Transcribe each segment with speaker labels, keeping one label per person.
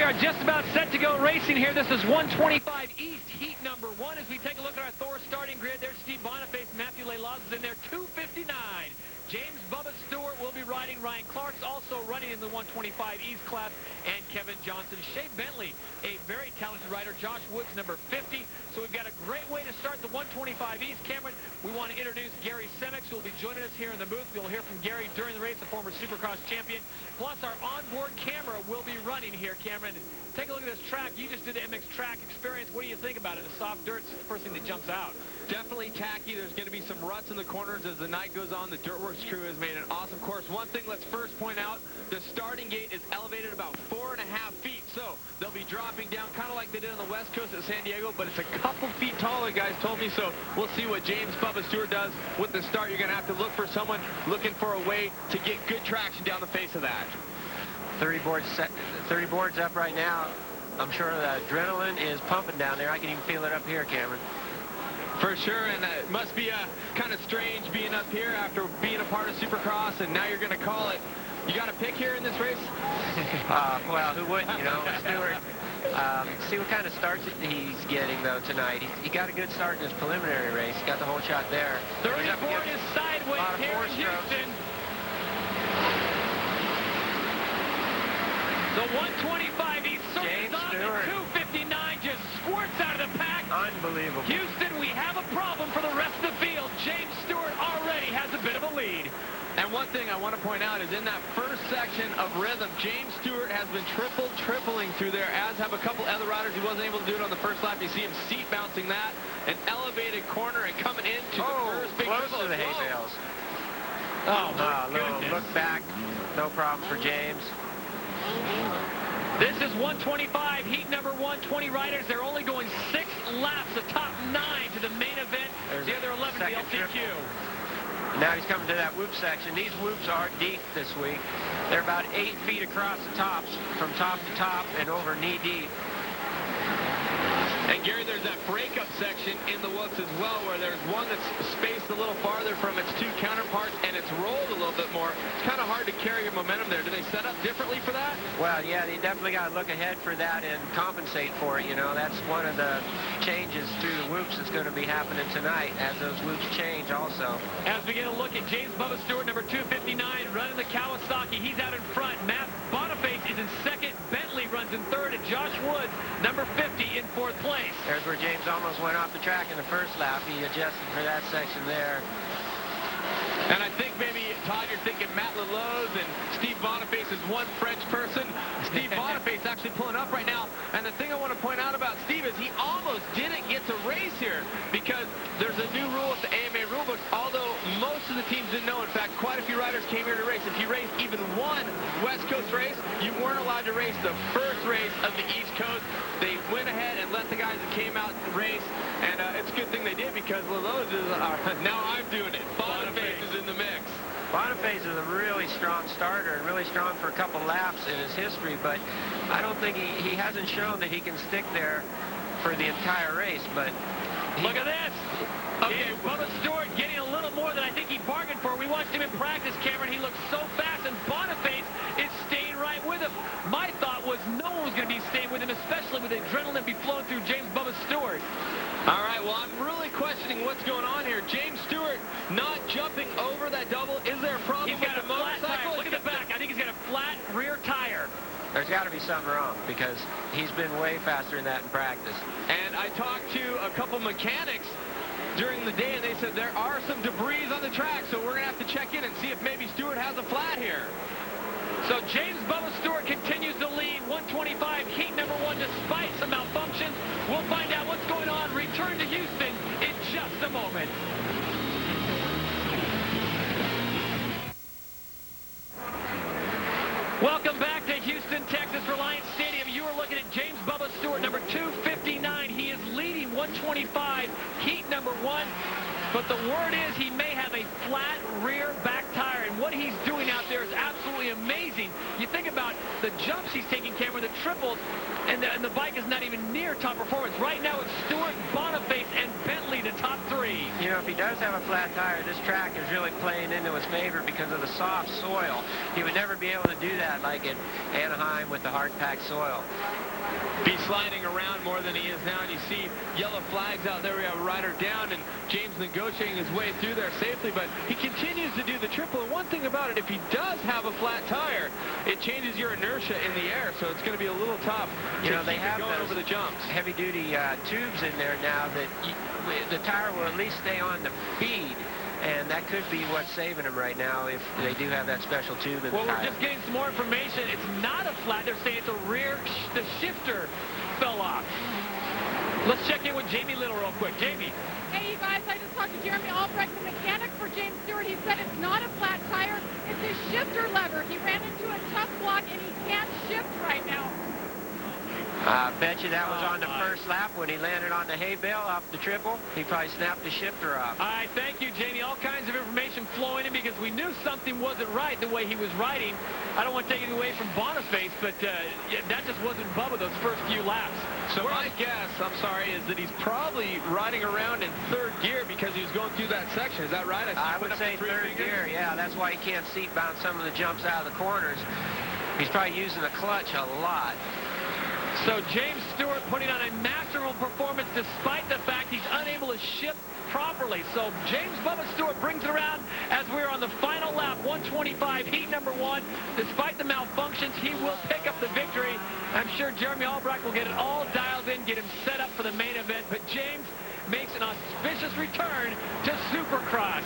Speaker 1: we are just about set to go racing here. This is 125 East, heat number 1. As we take a look at our Thor starting grid, there's Steve Boniface, Matthew Laylas is in there, 259. James Bubba Stewart will be riding. Ryan Clark's also running in the 125 East class, and Kevin Johnson. Shea Bentley, a very talented rider. Josh Woods, number 50. So we've got a great way to start the 125 East. Cameron, we want to introduce Gary Semix, who will be joining us here in the booth. We'll hear from Gary during the race, the former Supercross champion. Plus, our onboard camera will be running here, Cameron. Take a look at this track. You just did the MX track experience. What do you think about it? The soft dirt's the first thing that jumps out.
Speaker 2: Definitely tacky. There's going to be some ruts in the corners as the night goes on. The Dirtworks crew has made an awesome course. One thing let's first point out, the starting gate is elevated about 4.5 feet. So they'll be dropping down kind of like they did on the West Coast at San Diego, but it's a couple feet taller, guys told me. So we'll see what James Bubba Stewart does with the start. You're going to have to look for someone looking for a way to get good traction down the face of that.
Speaker 3: 30 boards up right now. I'm sure the adrenaline is pumping down there. I can even feel it up here, Cameron.
Speaker 2: For sure, and it must be kind of strange being up here after being a part of Supercross, and now you're going to call it. You got a pick here in this race?
Speaker 3: Well, who wouldn't, you know? Stewart, see what kind of starts he's getting, though, tonight. He got a good start in his preliminary race. Got the whole shot there.
Speaker 1: 34 is sideways here in Houston. The 125, he surges on the 259, just squirts out of the pack.
Speaker 3: Unbelievable.
Speaker 1: Houston, we have a problem for the rest of the field. James Stewart already has a bit of a lead.
Speaker 2: And one thing I want to point out is in that first section of rhythm, James Stewart has been tripling through there, as have a couple other riders. He wasn't able to do it on the first lap. You see him seat bouncing that, an elevated corner, and coming into the first big
Speaker 3: close
Speaker 2: triple.
Speaker 3: To the hay bales.
Speaker 1: Oh, my goodness.
Speaker 3: Look back, no problem for James.
Speaker 1: This is 125, heat number 1, 20 riders. They're only going 6 laps, the top 9 to the main event.
Speaker 3: There's
Speaker 1: the other 11 to the LCQ.
Speaker 3: Now he's coming to that whoop section. These whoops are deep this week. They're about 8 feet across the tops, from top to top and over knee deep.
Speaker 2: And Gary, there's that breakup section in the whoops as well, where there's one that's spaced a little farther from its two counterparts, and it's rolled a little bit more. It's kind of hard to carry your momentum there. Do they set up differently for that?
Speaker 3: Well, yeah, they definitely got to look ahead for that and compensate for it. You know, that's one of the changes through the whoops that's going to be happening tonight as those whoops change also.
Speaker 1: As we get a look at James Bubba Stewart, number 259, running the Kawasaki. He's out in front. Matt Boniface is in second. Bentley runs in third, and Josh Woods, number 50, in fourth place.
Speaker 3: There's where James almost went off the track in the first lap. He adjusted for that section there.
Speaker 2: And I think maybe, Todd, you're thinking Matt Leloz and Steve Boniface is one French person. Steve Boniface actually pulling up right now. And the thing I want to point out about Steve is he almost didn't get to race here because there's a new rule at the AMA rulebook, although most of the teams didn't know. In fact, quite a few riders came here to race. If you raced even one West Coast race, you weren't allowed to race the first race of the East Coast. They went ahead and let the guys that came out race. And it's a good thing they did because Leloz is, now I'm doing it. Boniface is in the mix.
Speaker 3: Boniface is a really strong starter and really strong for a couple laps in his history, but I don't think he hasn't shown that he can stick there for the entire race. But
Speaker 1: look at this. Okay, Bubba Stewart getting a little more than I think he bargained for. We watched him in practice, Cameron. He looked so fast, and Boniface is staying right with him. My thought was no one was going to be staying with him, especially with the adrenaline be flowing through James Bubba Stewart.
Speaker 2: All right, well, I'm really questioning what's going on here. James Stewart not jumping over that double. Is there a problem
Speaker 1: He's
Speaker 2: with
Speaker 1: got
Speaker 2: the
Speaker 1: a flat
Speaker 2: motorcycle?
Speaker 1: tire. Look at the back. I think he's got a flat rear tire.
Speaker 3: There's got to be something wrong because he's been way faster than that in practice.
Speaker 2: And I talked to a couple mechanics during the day, and they said there are some debris on the track, so we're going to have to check in and see if maybe Stewart has a flat here.
Speaker 1: So James Bubba Stewart continues to lead 125 heat number 1 despite some malfunctions. We'll find out what's going on. Return to Houston in just a moment. Welcome back to Houston, Texas, Reliance Stadium. You are looking at James Bubba Stewart, number 259. He is leading 125 heat number 1. But the word is he may have a flat rear back tire, and what he's doing out there is absolutely amazing. You think about the jumps he's taking, Cameron, the triples. and the bike is not even near top performance. Right now it's Stewart, Boniface, and Bentley, the top three.
Speaker 3: You know, if he does have a flat tire, this track is really playing into his favor because of the soft soil. He would never be able to do that like in Anaheim with the hard-packed soil.
Speaker 2: Be sliding around more than he is now, and you see yellow flags out there. We have a rider down, and James negotiating his way through there safely, but he continues to do the triple. And one thing about it, if he does have a flat tire, it changes your inertia in the air, so it's going to be a little tough.
Speaker 3: You know, they have
Speaker 2: going over the jumps.
Speaker 3: Heavy-duty tubes in there now that the tire will at least stay on the feed. And that could be what's saving him right now if they do have that special tube in the tire.
Speaker 1: Well, we're just getting some more information. It's not a flat. They're saying it's a rear, the shifter fell off. Let's check in with Jamie Little real quick. Jamie.
Speaker 4: Hey, you guys, I just talked to Jeremy Albrecht, the mechanic for James Stewart. He said it's not a flat tire. It's a shifter lever. He ran into a tough block, and he can't shift right now.
Speaker 3: I bet you that was on the first lap when he landed on the hay bale off the triple. He probably snapped the shifter off.
Speaker 1: All right, thank you, Jamie. All kinds of information flowing in because we knew something wasn't right the way he was riding. I don't want to take it away from Boniface, but that just wasn't Bubba those first few laps.
Speaker 2: So my guess, I'm sorry, is that he's probably riding around in third gear because he was going through that section. Is that right?
Speaker 3: I would say third gear, yeah. That's why he can't seat bounce some of the jumps out of the corners. He's probably using the clutch a lot.
Speaker 1: So James Stewart putting on a masterful performance despite the fact he's unable to shift properly. So James Bubba Stewart brings it around as we're on the final lap, 125, heat number 1. Despite the malfunctions, he will pick up the victory. I'm sure Jeremy Albrecht will get it all dialed in, get him set up for the main event. But James makes an auspicious return to Supercross.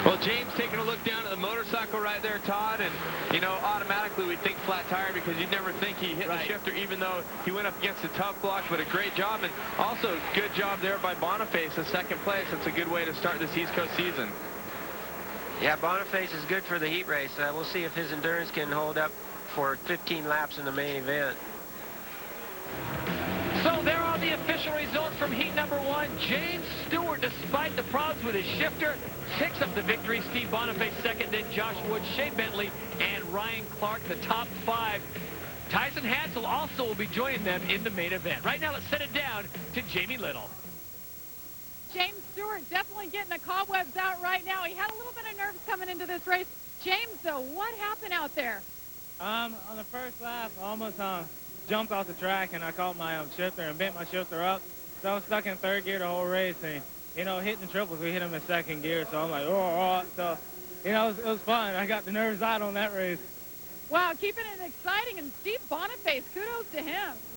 Speaker 2: Well, James taking a look down at the motorcycle right there, Todd, and, you know, automatically we think flat tire because you'd never think he hit the shifter even though he went up against a tough block, but a great job. And also, good job there by Boniface in second place. That's a good way to start this East Coast season.
Speaker 3: Yeah, Boniface is good for the heat race. We'll see if his endurance can hold up for 15 laps in the main event.
Speaker 1: So there are the official results from heat number 1. James Stewart, despite the problems with his shifter, picks up the victory. Steve Boniface second, then Josh Wood, Shea Bentley, and Ryan Clark, the top 5. Tyson Hansel also will be joining them in the main event. Right now, let's set it down to Jamie Little.
Speaker 4: James Stewart definitely getting the cobwebs out right now. He had a little bit of nerves coming into this race. James, though, what happened out there?
Speaker 5: On the first lap, I almost jumped off the track, and I caught my shifter and bent my shifter up. So I was stuck in third gear the whole race, and, you know, hitting triples, we hit them in second gear. So I'm like, oh. So, you know, it was fun. I got the nerves out on that race.
Speaker 4: Wow, keeping it exciting. And Steve Boniface, kudos to him.